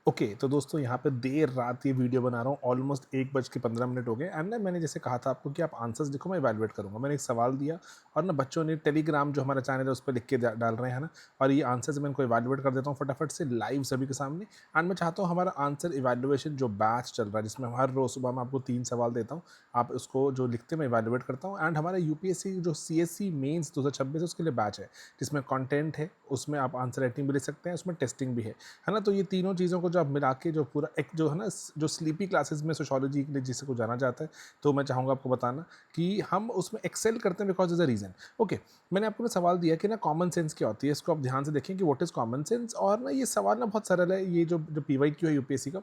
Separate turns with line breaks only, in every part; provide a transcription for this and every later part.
Okay तो दोस्तों यहाँ पे देर रात ये वीडियो बना रहा हूँ। ऑलमोस्ट 1:15 हो गए एंड ना मैंने जैसे कहा था आपको कि आप आंसर्स लिखो, मैं इवैल्यूएट करूँगा। मैंने एक सवाल दिया और ना बच्चों ने टेलीग्राम जो हमारा चैनल है उस पर लिख के डाल रहे हैं ना, और ये आंसर्स मैं इनको इवैल्यूएट कर देता हूँ फटाफट से लाइव सभी के सामने। एंड मैं चाहता हूँ हमारा आंसर इवैल्यूएशन जो बैच चल रहा है, जिसमें हर रोज़ सुबह मैं आपको 3 सवाल देता हूँ, आप उसको जो लिखते हैं मैं इवैल्यूएट करता हूँ। एंड हमारा यूपीएससी जो सीएससी मेंस 2026 है उसके लिए बैच है, जिसमें कंटेंट है, उसमें आप आंसर राइटिंग भी लिख सकते हैं, उसमें टेस्टिंग भी है ना। तो ये तीनों चीज़ों को जो आप मिला के जो पूरा एक जो है ना जो स्लीपी क्लासेस में सोशियोलॉजी के लिए जिसे को जाना जाता है, तो मैं चाहूँगा आपको बताना कि हम उसमें एक्सेल करते हैं because is a reason. Okay, मैंने आपको ना सवाल दिया कि ना कॉमन सेंस क्या होती है, इसको आप ध्यान से देखें कि व्हाट इज़ कॉमन सेंस। और ना ये सवाल ना बहुत सरल है, ये जो पीवाईक्यू है यूपीएससी का,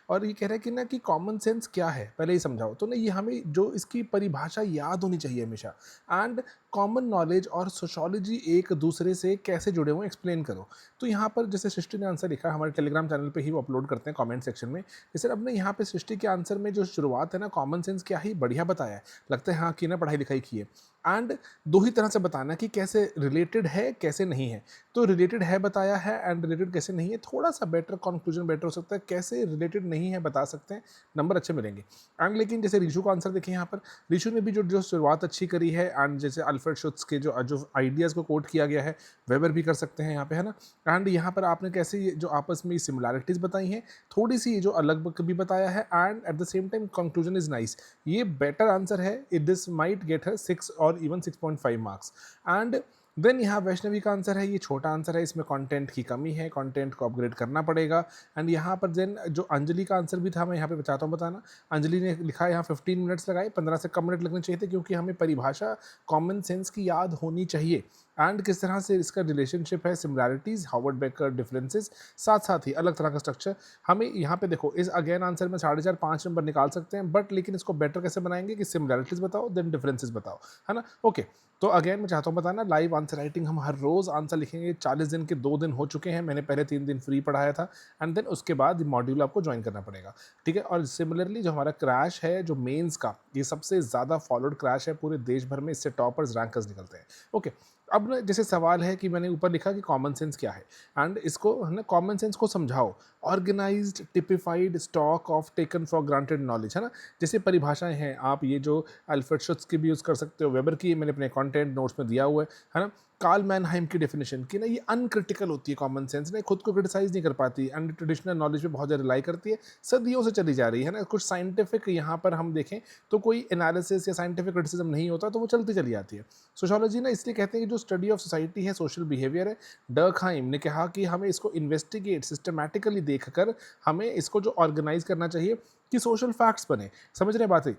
और ये कह रहा है कि ना कि कॉमन सेंस क्या है पहले ही समझाओ। तो ना ये हमें जो इसकी परिभाषा याद होनी चाहिए हमेशा। एंड कॉमन नॉलेज और सोशियोलॉजी एक दूसरे से कैसे जुड़े हुए एक्सप्लेन करो। तो यहाँ पर जैसे सृष्टि ने आंसर लिखा, हमारे टेलीग्राम चैनल पे ही वो अपलोड करते हैं कमेंट सेक्शन में। जैसे अब ना यहाँ पे सृष्टि के आंसर में जो शुरुआत है ना, कॉमन सेंस क्या ही बढ़िया बताया है, लगता है हाँ कि ना पढ़ाई लिखाई की है। एंड दो ही तरह से बताना कि कैसे रिलेटेड है कैसे नहीं है। तो रिलेटेड है बताया है एंड रिलेटेड कैसे नहीं है, थोड़ा सा बेटर कंक्लूजन बेटर हो सकता है, कैसे रिलेटेड नहीं है बता सकते हैं, नंबर अच्छे मिलेंगे। एंड लेकिन जैसे ऋषु का आंसर देखिए यहाँ पर, ऋषु ने भी जो जो शुरुआत अच्छी करी है। एंड जैसे अल्फ्रेड शुत्ज के जो जो आइडियाज़ को कोट किया गया है, वेबर भी कर सकते हैं यहाँ पे, है ना। एंड यहाँ पर आपने कैसे ये जो आपस में सिमिलैरिटीज़ बताई हैं, थोड़ी सी ये जो अलग भी बताया है, and at the same time conclusion is nice. ये बेटर आंसर है, इट दिस माइट गेट है 6 और इवन 6.5 मार्क्स। एंड देन यहाँ वैष्णवी का आंसर है, ये छोटा आंसर है, इसमें कंटेंट की कमी है, कंटेंट को अपग्रेड करना पड़ेगा। एंड यहाँ पर देन जो अंजलि का आंसर भी था, मैं यहाँ पे चाहता हूँ बताना। अंजलि ने लिखा है यहाँ 15 मिनट्स लगाए, 15 से कम मिनट लगने चाहिए थे, क्योंकि हमें परिभाषा कॉमन सेंस की याद होनी चाहिए। एंड किस तरह से इसका रिलेशनशिप है, सिमिलैरिटीज, हार्वर्ड बेकर डिफरेंसेस, साथ साथ ही अलग तरह का स्ट्रक्चर। हमें यहाँ पे देखो इस अगेन आंसर में 4.5-5 नंबर निकाल सकते हैं, बट लेकिन इसको बेटर कैसे बनाएंगे कि सिमिलैरिटीज बताओ देन डिफरेंसेस बताओ, है ना। ओके, तो अगेन मैं चाहता हूँ बताना, लाइव आंसर राइटिंग हम हर रोज़ आंसर लिखेंगे। 40 दिन के 2 दिन हो चुके हैं, मैंने पहले 3 दिन फ्री पढ़ाया था। एंड देन उसके बाद मॉड्यूल आपको ज्वाइन करना पड़ेगा, ठीक है। और सिमिलरली जो हमारा क्रैश है जो मेंस का, ये सबसे ज़्यादा फॉलोड क्रैश है पूरे देश भर में, इससे टॉपर्स रैंकर्स निकलते हैं। ओके, अब ना जैसे सवाल है कि मैंने ऊपर लिखा कि कॉमन सेंस क्या है, एंड इसको है ना कॉमन सेंस को समझाओ। Organized typified stock of taken for granted knowledge, है ना। जैसे परिभाषाएं हैं, आप ये जो अल्फ्रेड शुत्ज की भी यूज़ कर सकते हो, वेबर की मैंने अपने कंटेंट नोट्स में दिया हुआ है ना। कार्ल मैनहाइम की डेफिनेशन कि ना ये अनक्रिटिकल होती है कॉमन सेंस, ने खुद को क्रिटिसाइज नहीं कर पाती एंड ट्रेडिशनल नॉलेज पे बहुत ज़्यादा रिलाई करती है, सदियों से चली जा रही है ना। कुछ साइंटिफिक यहाँ पर हम देखें तो कोई एनालिसिस या साइंटिफिक क्रिटिसिज्म नहीं होता, तो वो चलती चली जाती है। सोशियोलॉजी ना इसलिए कहते हैं कि जो स्टडी ऑफ सोसाइटी है, सोशल बिहेवियर है। डर्कहाइम ने कहा कि हमें इसको इन्वेस्टिगेट सिस्टमैटिकली देखकर हमें इसको जो ऑर्गेनाइज करना चाहिए कि सोशल फैक्ट्स बने। समझ रहे बात है।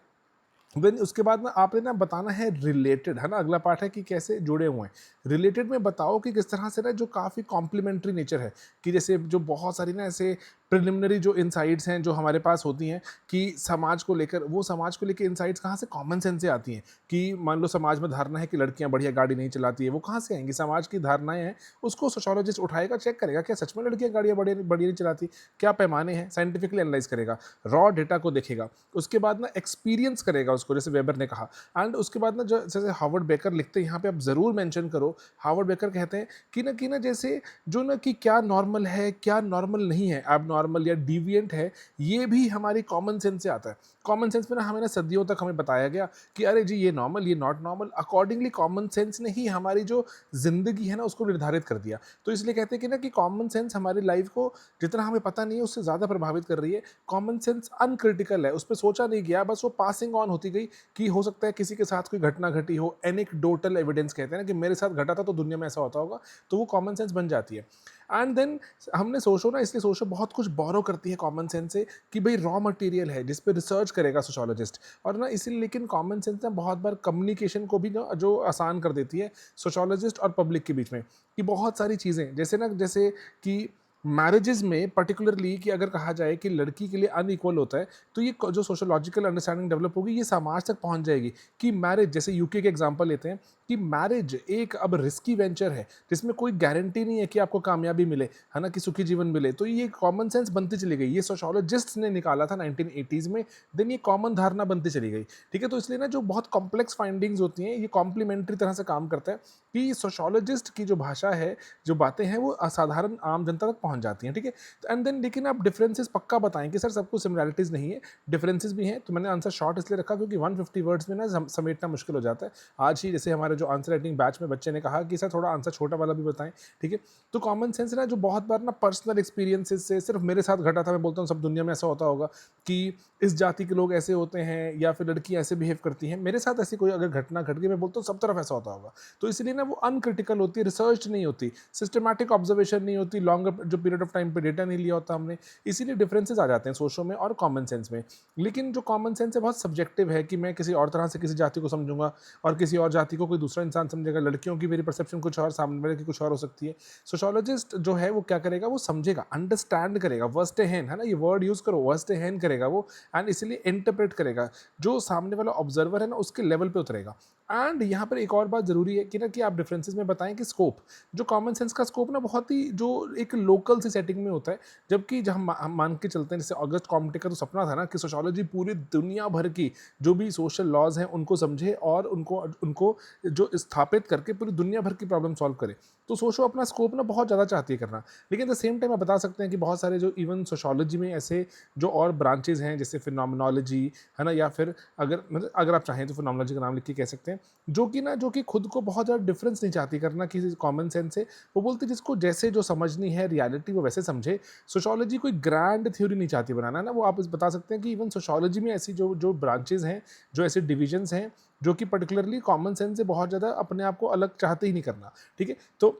देन उसके बाद ना आपने ना बताना है रिलेटेड, है ना। अगला पार्ट है कि कैसे जुड़े हुए हैं। रिलेटेड में बताओ कि किस तरह से ना जो काफ़ी कॉम्प्लीमेंट्री नेचर है, कि जैसे जो बहुत सारी ना ऐसे प्रिलिमिनरी जो इनसाइट्स हैं जो हमारे पास होती हैं कि समाज को लेकर, वो समाज को लेकर इनसाइट्स कहाँ से, कॉमन सेंस से आती हैं। कि मान लो समाज में धारणा है कि लड़कियां बढ़िया गाड़ी नहीं चलाती है, वो कहाँ से आएंगी, समाज की धारणाएं हैं। उसको सोशोलॉजिस्ट उठाएगा, चेक करेगा क्या सच में लड़कियां गाड़ियां बढ़िया बढ़िया नहीं चलाती, क्या पैमाने हैं, साइंटिफिकली एनालाइज करेगा, रॉ डेटा को देखेगा। उसके बाद ना एक्सपीरियंस करेगा उसको, जैसे वेबर ने कहा। एंड उसके बाद ना जो जैसे हार्वर्ड बेकर लिखते हैं यहाँ पे, आप ज़रूर मेंशन करो। हार्वर्ड बेकर कहते हैं कि ना जैसे जो ना कि क्या नॉर्मल है क्या नॉर्मल नहीं है, अब नॉर्मल या डिविएंट है, ये भी हमारी कॉमन सेंस से आता है। कॉमन सेंस में ना हमें ना सदियों तक हमें बताया गया कि अरे जी ये नॉर्मल ये not normal, accordingly common sense ने ही हमारी जो जिंदगी है ना उसको निर्धारित कर दिया। तो इसलिए कहते हैं कि ना कि कॉमन सेंस हमारी लाइफ को जितना हमें पता नहीं है उससे ज़्यादा प्रभावित कर रही है। कॉमन सेंस अनक्रिटिकल है, उस पर सोचा नहीं गया, बस वो पासिंग ऑन होती गई कि हो सकता है किसी के साथ कोई घटना घटी हो। एनेक्डोटल एविडेंस कहते हैं ना कि मेरे साथ घटा था तो दुनिया में ऐसा होता होगा, तो वो कॉमन सेंस बन जाती है। एंड देन हमने सोचो ना, इसलिए सोचो बहुत कुछ बोरो करती है कॉमन सेंस से कि भाई रॉ मटेरियल है जिस पे रिसर्च करेगा सोशोलॉजिस्ट। और ना इसीलिए लेकिन कॉमन सेंस ना बहुत बार कम्युनिकेशन को भी ना जो आसान कर देती है सोशोलॉजिस्ट और पब्लिक के बीच में, कि बहुत सारी चीज़ें जैसे ना जैसे कि मैरिजेस में पर्टिकुलरली कि अगर कहा जाए कि लड़की के लिए अनइक्वल होता है, तो ये जो सोशोलॉजिकल अंडरस्टैंडिंग डेवलप होगी ये समाज तक पहुंच जाएगी कि मैरिज, जैसे यूके के एग्जांपल लेते हैं कि मैरिज एक अब रिस्की वेंचर है जिसमें कोई गारंटी नहीं है कि आपको कामयाबी मिले, है ना, कि सुखी जीवन मिले। तो ये कॉमन सेंस बनती चली गई, ये सोशोलॉजिस्ट ने निकाला था 1980s में। देन ये कॉमन धारणा बनती चली गई, ठीक है। तो इसलिए ना जो बहुत कॉम्प्लेक्स फाइंडिंग्स होती हैं ये कॉम्प्लीमेंट्री तरह से काम करता है कि सोशोलॉजिस्ट की जो भाषा है, जो बातें हैं वो असाधारण आम जनता तक पहुँच जाती हैं, ठीक है। एंड देन लेकिन आप डिफरेंसेस पक्का बताएं कि सर सबको सिमिलैरिटीज़ नहीं है, डिफरेंसेस भी हैं। तो मैंने आंसर शॉर्ट इसलिए रखा क्योंकि 150 वर्ड्स में ना समेटना मुश्किल हो जाता है। आज ही जैसे हमारे जो आंसर राइटिंग बैच में बच्चे ने कहा कि सर थोड़ा आंसर छोटा वाला भी बताएं, ठीक है। तो कॉमन सेंस ना जो बहुत बार ना पर्सनल एक्सपीरियंसेस से, सिर्फ मेरे साथ घटा था, मैं बोलता हूँ सब दुनिया में ऐसा होता होगा कि इस जाति के लोग ऐसे होते हैं या फिर लड़कियां ऐसे बिहेव करती हैं, मेरे साथ ऐसी कोई अगर घटना घट गई, मैं बोलता हूँ सब तरफ ऐसा होता होगा। तो इसलिए ना वो अनक्रिटिकल होती है, रिसर्च नहीं होती, सिस्टमैटिक ऑब्जर्वेशन नहीं होती, लॉन्ग जो पीरियड ऑफ टाइम पे डेटा नहीं लिया होता हमने, इसीलिए डिफरेंसेस आ जाते हैं सोशो में और कॉमन सेंस में। लेकिन जो कॉमन सेंस है बहुत सब्जेक्टिव है कि मैं किसी और तरह से किसी जाति को समझूंगा और किसी और जाति को कोई दूसरा इंसान समझेगा। लड़कियों की मेरी परसेप्शन कुछ और, सामने वाले की कुछ और हो सकती है। सोशोलॉजिस्ट जो है वो क्या करेगा, वो समझेगा, अंडरस्टैंड करेगा, वर्स्ट हैंड है ना, ये वर्ड यूज करो, वर्स्ट हैंड करेगा वो, एंड इसलिए इंटरप्रेट करेगा, जो सामने वाला ऑब्जर्वर है ना उसके लेवल पे उतरेगा। एंड यहाँ पर एक और बात जरूरी है कि ना कि आप डिफरेंसेस में बताएं कि स्कोप, जो कॉमन सेंस का स्कोप ना बहुत ही जो एक लोकल सी सेटिंग में होता है, जबकि जब हम मान के चलते हैं, जैसे अगस्त कॉम्टे का तो सपना था ना कि सोशोलॉजी पूरी दुनिया भर की जो भी सोशल लॉज हैं उनको समझे और उनको उनको जो स्थापित करके पूरी दुनिया भर की प्रॉब्लम सॉल्व करे। तो सोशो अपना स्कोप ना बहुत ज़्यादा चाहती है करना, लेकिन द सेम टाइम आप बता सकते हैं कि बहुत सारे जो इवन सोशोलॉजी में ऐसे जो और ब्रांचेज हैं, जैसे फिनोमिनोलॉजी है ना, या फिर अगर मतलब अगर आप चाहें तो फिनोमिनोलॉजी का नाम लिख के कह सकते हैं, जो कि खुद को बहुत ज़्यादा डिफरेंस नहीं चाहती करना किसी कॉमन सेंस से। वो बोलती जिसको जैसे जो समझनी है रियलिटी वो वैसे समझे। सोशोलॉजी कोई ग्रैंड थ्योरी नहीं चाहती बनाना, है ना। वो आप बता सकते हैं कि इवन सोशोलॉजी में ऐसी जो जो ब्रांचेज हैं, जो ऐसे डिविजन्स हैं, जो कि पर्टिकुलरली कॉमन सेंस से बहुत ज़्यादा अपने आप को अलग चाहते ही नहीं करना, ठीक है। तो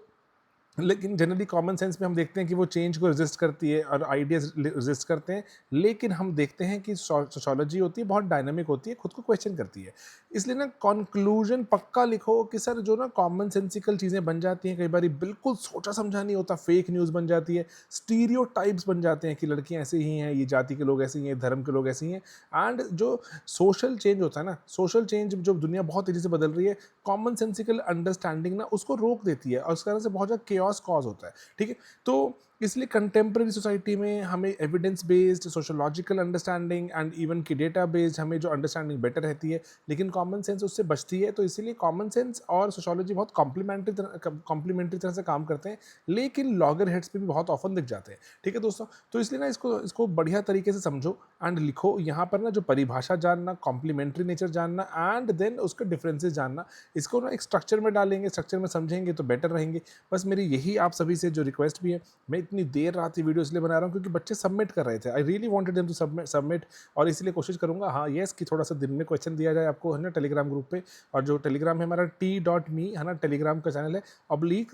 लेकिन जनरली कॉमन सेंस में हम देखते हैं कि वो चेंज को रेजिस्ट करती है और आइडियाज रेजिस्ट करते हैं। लेकिन हम देखते हैं कि सोशोलॉजी होती है बहुत डायनामिक होती है, खुद को क्वेश्चन करती है। इसलिए ना कंक्लूजन पक्का लिखो कि सर जो ना कॉमन सेंसिकल चीज़ें बन जाती हैं, कई बार बिल्कुल सोचा समझा नहीं होता, फेक न्यूज़ बन जाती है, स्टीरियोटाइप्स बन जाते हैं कि लड़कियां ऐसे ही हैं, ये जाति के लोग ऐसे ही हैं, धर्म के लोग ऐसे ही हैं। एंड जो सोशल चेंज होता है ना, सोशल चेंज जो दुनिया बहुत तेज़ी से बदल रही है, कॉमन सेंसिकल अंडरस्टैंडिंग ना उसको रोक देती है और उस कारण से बहुत ज़्यादा केओस कॉज होता है, ठीक है। तो इसलिए कंटेम्प्रेरी सोसाइटी में हमें evidence based sociological understanding and even की डेटा बेस्ड हमें जो अंडरस्टैंडिंग बेटर रहती है, लेकिन कॉमन सेंस उससे बचती है। तो इसीलिए कॉमन सेंस और सोशोलॉजी बहुत कॉम्प्लीमेंट्री तरह से काम करते हैं, लेकिन लॉगर हेड्स पे भी बहुत ऑफन दिख जाते हैं, ठीक है दोस्तों। तो इसलिए ना इसको बढ़िया तरीके से समझो एंड लिखो। यहाँ पर ना जो परिभाषा जानना, कॉम्प्लीमेंट्री नेचर जानना एंड देन उसके डिफरेंसेस जानना, इसको ना एक स्ट्रक्चर में डालेंगे, स्ट्रक्चर में समझेंगे तो बेटर रहेंगे। बस मेरी यही आप सभी से जो रिक्वेस्ट भी है, मैं इतनी देर रात ये वीडियो इसलिए बना रहा हूँ क्योंकि बच्चे सबमिट कर रहे थे, I really wanted them to submit. और इसलिए कोशिश करूंगा, हाँ येस, कि थोड़ा सा दिन में क्वेश्चन दिया जाए आपको, है ना, टेलीग्राम ग्रुप पे। और जो टेलीग्राम है हमारा t.me, है ना, टेलीग्राम का चैनल है,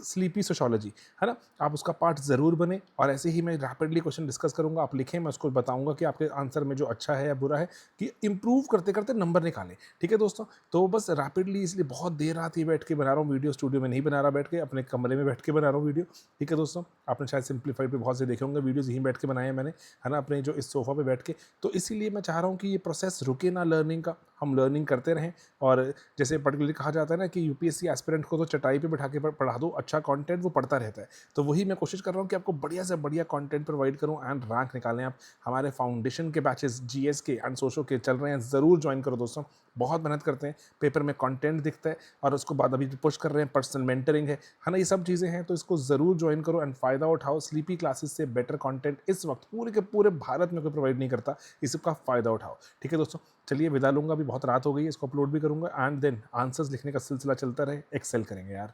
/स्लीपी सोशोलॉजी, है ना, आप उसका पार्ट ज़रूर बने। और ऐसे ही मैं रैपिडली क्वेश्चन डिस्कस करूंगा, आप लिखें, मैं उसको बताऊंगा कि आपके आंसर में जो अच्छा है या बुरा है, कि इंप्रूव करते करते नंबर निकालें, ठीक है दोस्तों। तो बस रैपिडली, इसलिए बहुत देर रात ही बैठ के बना रहा हूँ वीडियो, स्टूडियो में नहीं बना रहा बैठ के, अपने कमरे में बैठ के बना रहा हूँ वीडियो, ठीक है दोस्तों। आपने शायद सिंप्लीफाइड पे बहुत से देखे होंगे वीडियोज़, यहीं बैठ के बनाए हैं मैंने, है ना, अपने जो इस सोफ़ा पे बैठ के। तो इसीलिए मैं चाह रहा हूँ कि ये प्रोसेस रुके ना लर्निंग का, हम लर्निंग करते रहें। और जैसे पर्टिकुलरली कहा जाता है ना कि यूपीएससी एस्पिरेंट को तो चटाई पे बैठा के पढ़ा दो, अच्छा कंटेंट वो पढ़ता रहता है। तो वही मैं कोशिश कर रहा हूँ कि आपको बढ़िया से बढ़िया कंटेंट प्रोवाइड करूँ एंड रैंक निकालें आप। हमारे फाउंडेशन के बैचेस जीएस के एंड सोशो के चल रहे हैं, ज़रूर ज्वाइन करो दोस्तों। बहुत मेहनत करते हैं, पेपर में कंटेंट दिखता है और उसको बाद अभी पुश कर रहे हैं, पर्सनल मेंटरिंग है ना, ये सब चीज़ें हैं। तो इसको ज़रूर ज्वाइन करो एंड फ़ायदा उठाओ। स्लीपी क्लासेस से बेटर कंटेंट इस वक्त पूरे के पूरे भारत में कोई प्रोवाइड नहीं करता, इसका फ़ायदा उठाओ, ठीक है दोस्तों। चलिए विदा लूँगा, अभी बहुत रात हो गई है, इसको अपलोड भी करूँगा एंड देन आंसर्स लिखने का सिलसिला चलता रहे। एक्सेल करेंगे यार।